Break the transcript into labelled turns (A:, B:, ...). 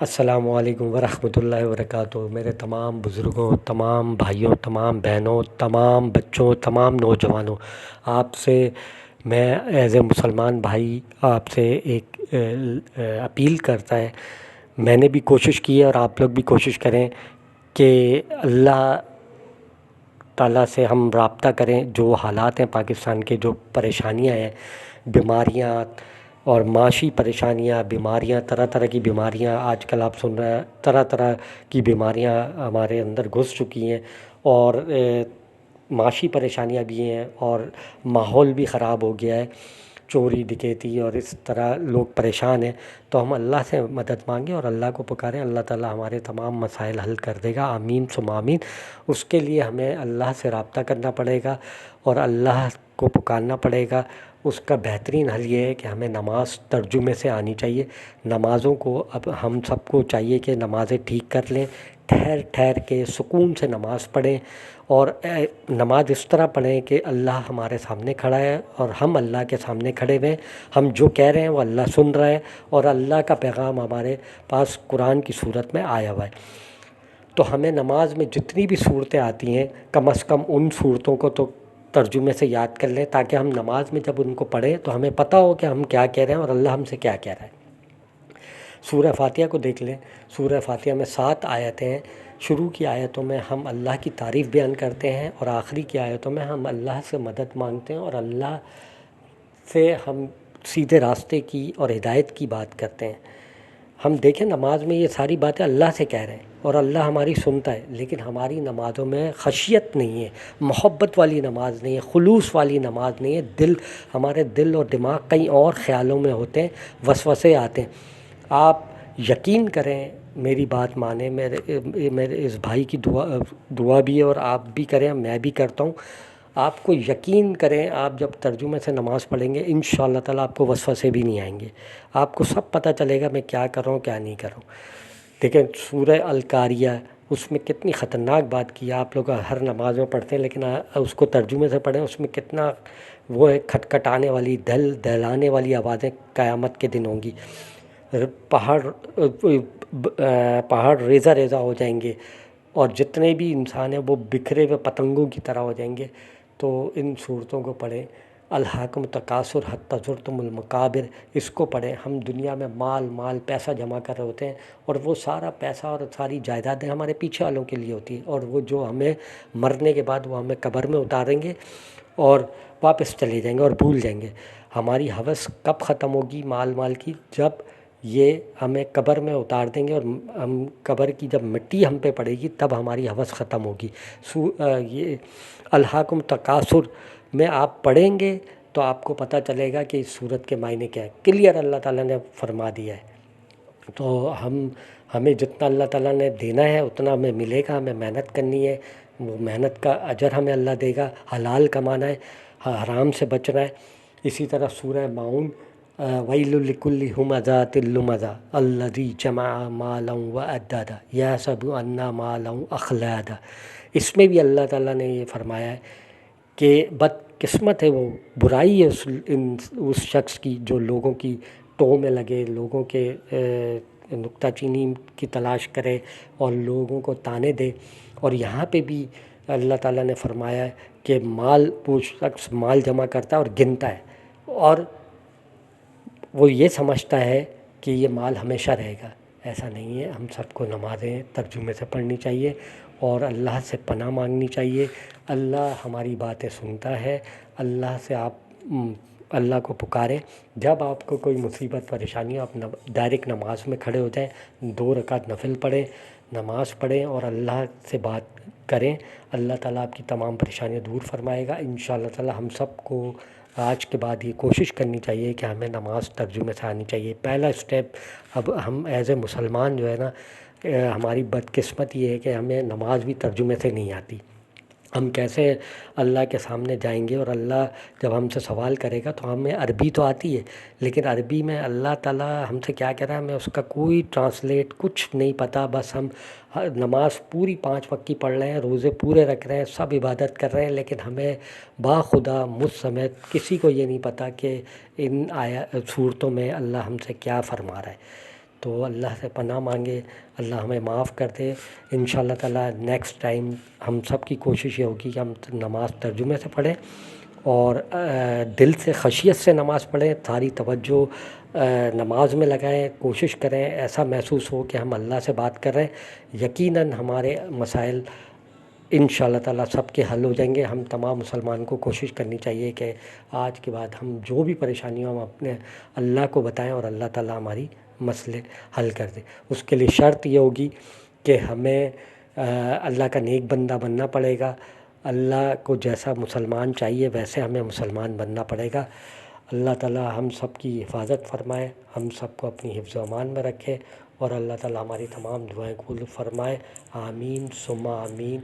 A: السلام علیکم ورحمۃ اللہ وبرکاتہ۔ میرے تمام بزرگوں، تمام بھائیوں، تمام بہنوں، تمام بچوں، تمام نوجوانوں، آپ سے میں ایز اے مسلمان بھائی آپ سے ایک اپیل کرتا ہے۔ میں نے بھی کوشش کی ہے اور آپ لوگ بھی کوشش کریں کہ اللہ تعالیٰ سے ہم رابطہ کریں۔ جو حالات ہیں پاکستان کے، جو پریشانیاں ہیں، بیماریاں اور معاشی پریشانیاں، بیماریاں، طرح طرح کی بیماریاں آج کل آپ سن رہے ہیں، طرح طرح کی بیماریاں ہمارے اندر گھس چکی ہیں، اور معاشی پریشانیاں بھی ہیں، اور ماحول بھی خراب ہو گیا ہے، چوری ڈکیتی اور اس طرح لوگ پریشان ہیں۔ تو ہم اللہ سے مدد مانگیں اور اللہ کو پکاریں، اللہ تعالیٰ ہمارے تمام مسائل حل کر دے گا، آمین ثم آمین۔ اس کے لیے ہمیں اللہ سے رابطہ کرنا پڑے گا اور اللہ کو پکارنا پڑے گا۔ اس کا بہترین حل یہ ہے کہ ہمیں نماز ترجمے سے آنی چاہیے۔ نمازوں کو اب ہم سب کو چاہیے کہ نمازیں ٹھیک کر لیں، ٹھہر ٹھہر کے سکون سے نماز پڑھیں، اور نماز اس طرح پڑھیں کہ اللہ ہمارے سامنے کھڑا ہے اور ہم اللہ کے سامنے کھڑے ہوئے ہیں۔ ہم جو کہہ رہے ہیں وہ اللہ سن رہا ہے، اور اللہ کا پیغام ہمارے پاس قرآن کی صورت میں آیا ہوا ہے۔ تو ہمیں نماز میں جتنی بھی صورتیں آتی ہیں، کم از کم ان صورتوں کو تو ترجمے سے یاد کر لیں، تاکہ ہم نماز میں جب ان کو پڑھیں تو ہمیں پتہ ہو کہ ہم کیا کہہ رہے ہیں اور اللہ ہم سے کیا کہہ رہا ہے۔ سورہ فاتحہ کو دیکھ لیں۔ سورہ فاتحہ میں 7 آیتیں ہیں۔ شروع کی آیتوں میں ہم اللہ کی تعریف بیان کرتے ہیں، اور آخری کی آیتوں میں ہم اللہ سے مدد مانگتے ہیں، اور اللہ سے ہم سیدھے راستے کی اور ہدایت کی بات کرتے ہیں۔ ہم دیکھیں نماز میں یہ ساری باتیں اللہ سے کہہ رہے ہیں، اور اللہ ہماری سنتا ہے، لیکن ہماری نمازوں میں خشیت نہیں ہے، محبت والی نماز نہیں ہے، خلوص والی نماز نہیں ہے۔ ہمارے دل اور دماغ کئی اور خیالوں میں ہوتے ہیں، وسوسے آتے ہیں۔ آپ یقین کریں، میری بات مانیں، میرے اس بھائی کی دعا بھی ہے اور آپ بھی کریں، میں بھی کرتا ہوں۔ آپ کو یقین کریں، آپ جب ترجمے سے نماز پڑھیں گے انشاءاللہ تعالیٰ آپ کو وسوسے بھی نہیں آئیں گے، آپ کو سب پتہ چلے گا میں کیا کر رہا ہوں، کیا نہیں کر رہا ہوں۔ دیکھیں سورہ القاریہ، اس میں کتنی خطرناک بات کی ہے۔ آپ لوگ ہر نماز میں پڑھتے ہیں، لیکن اس کو ترجمے سے پڑھیں، اس میں کتنا وہ ہے، کھٹکھٹانے والی، دہلانے والی آوازیں قیامت کے دن ہوں گی۔ پہاڑ ریزہ ریزہ ہو جائیں گے، اور جتنے بھی انسان ہیں وہ بکھرے ہوئے پتنگوں کی طرح ہو جائیں گے۔ تو ان صورتوں کو پڑھیں۔ الہاکم التکاثر حتی زرتم المقابر، اس کو پڑھیں۔ ہم دنیا میں مال پیسہ جمع کر رہے ہوتے ہیں، اور وہ سارا پیسہ اور ساری جائیدادیں ہمارے پیچھے والوں کے لیے ہوتی ہیں، اور وہ جو ہمیں مرنے کے بعد وہ ہمیں قبر میں اتاریں گے اور واپس چلے جائیں گے اور بھول جائیں گے۔ ہماری ہوس کب ختم ہوگی مال کی؟ جب یہ ہمیں قبر میں اتار دیں گے، اور ہم قبر کی جب مٹی ہم پہ پڑے گی تب ہماری ہوس ختم ہوگی۔ یہ الہاکم تکاثر میں آپ پڑھیں گے تو آپ کو پتہ چلے گا کہ اس صورت کے معنی کیا ہے، کلیئر اللہ تعالیٰ نے فرما دیا ہے۔ تو ہمیں جتنا اللہ تعالیٰ نے دینا ہے اتنا ہمیں ملے گا، ہمیں محنت کرنی ہے، وہ محنت کا اجر ہمیں اللہ دے گا۔ حلال کمانا ہے، حرام سے بچنا ہے۔ اسی طرح سورہ ماؤن، وَيْلٌ لِكُلِّ هُمَزَةٍ لُمَزَةٍ الَّذِي جَمَعَ مَالًا وَعَدَّدَهُ يَحْسَبُ أَنَّ مَالَهُ أَخْلَدَهُ، اس میں بھی اللہ تعالیٰ نے یہ فرمایا ہے کہ بدقسمت ہے، وہ برائی ہے اس شخص کی جو لوگوں کی ٹو میں لگے، لوگوں کے نکتہ چینی کی تلاش کرے اور لوگوں کو تانے دے۔ اور یہاں پہ بھی اللہ تعالیٰ نے فرمایا ہے کہ وہ شخص مال جمع کرتا ہے اور گنتا ہے، اور وہ یہ سمجھتا ہے کہ یہ مال ہمیشہ رہے گا۔ ایسا نہیں ہے۔ ہم سب کو نمازیں ترجمے سے پڑھنی چاہیے اور اللہ سے پناہ مانگنی چاہیے۔ اللہ ہماری باتیں سنتا ہے۔ اللہ سے اللہ کو پکاریں۔ جب آپ کو کوئی مصیبت پریشانی ہو، آپ ڈائریکٹ نماز میں کھڑے ہو جائیں، 2 رکعت نفل پڑھیں، نماز پڑھیں اور اللہ سے بات کریں۔ اللہ تعالیٰ آپ کی تمام پریشانیاں دور فرمائے گا انشاءاللہ تعالیٰ۔ ہم سب کو آج کے بعد یہ کوشش کرنی چاہیے کہ ہمیں نماز ترجمے سے آنی چاہیے۔ پہلا اسٹیپ، اب ہم ایز اے مسلمان جو ہے نا، ہماری بدقسمت یہ ہے کہ ہمیں نماز بھی ترجمے سے نہیں آتی۔ ہم کیسے اللہ کے سامنے جائیں گے؟ اور اللہ جب ہم سے سوال کرے گا تو ہمیں عربی تو آتی ہے، لیکن عربی میں اللہ تعالیٰ ہم سے کیا کہہ رہا ہے ہمیں اس کا کوئی ٹرانسلیٹ کچھ نہیں پتہ۔ بس ہم نماز پوری 5 وقت کی پڑھ رہے ہیں، روزے پورے رکھ رہے ہیں، سب عبادت کر رہے ہیں، لیکن ہمیں باخدا مجھ سمیت کسی کو یہ نہیں پتہ کہ ان صورتوں میں اللہ ہم سے کیا فرما رہا ہے۔ تو اللہ سے پناہ مانگے، اللہ ہمیں معاف کر دے۔ انشاءاللہ تعالیٰ نیکسٹ ٹائم ہم سب کی کوشش یہ ہوگی کہ ہم نماز ترجمے سے پڑھیں اور دل سے خشیت سے نماز پڑھیں، ساری توجہ نماز میں لگائیں، کوشش کریں ایسا محسوس ہو کہ ہم اللہ سے بات کر رہے ہیں۔ یقیناً ہمارے مسائل انشاءاللہ تعالیٰ سب کے حل ہو جائیں گے۔ ہم تمام مسلمان کو کوشش کرنی چاہیے کہ آج کے بعد ہم جو بھی پریشانی ہو ہم اپنے اللہ کو بتائیں اور اللہ تعالیٰ ہماری مسئلے حل کر دے۔ اس کے لیے شرط یہ ہوگی کہ ہمیں اللہ کا نیک بندہ بننا پڑے گا، اللہ کو جیسا مسلمان چاہیے ویسے ہمیں مسلمان بننا پڑے گا۔ اللہ تعالیٰ ہم سب کی حفاظت فرمائے، ہم سب کو اپنی حفظ و امان میں رکھے، اور اللہ تعالیٰ ہماری تمام دعائیں قبول فرمائے۔ آمین ثم آمین۔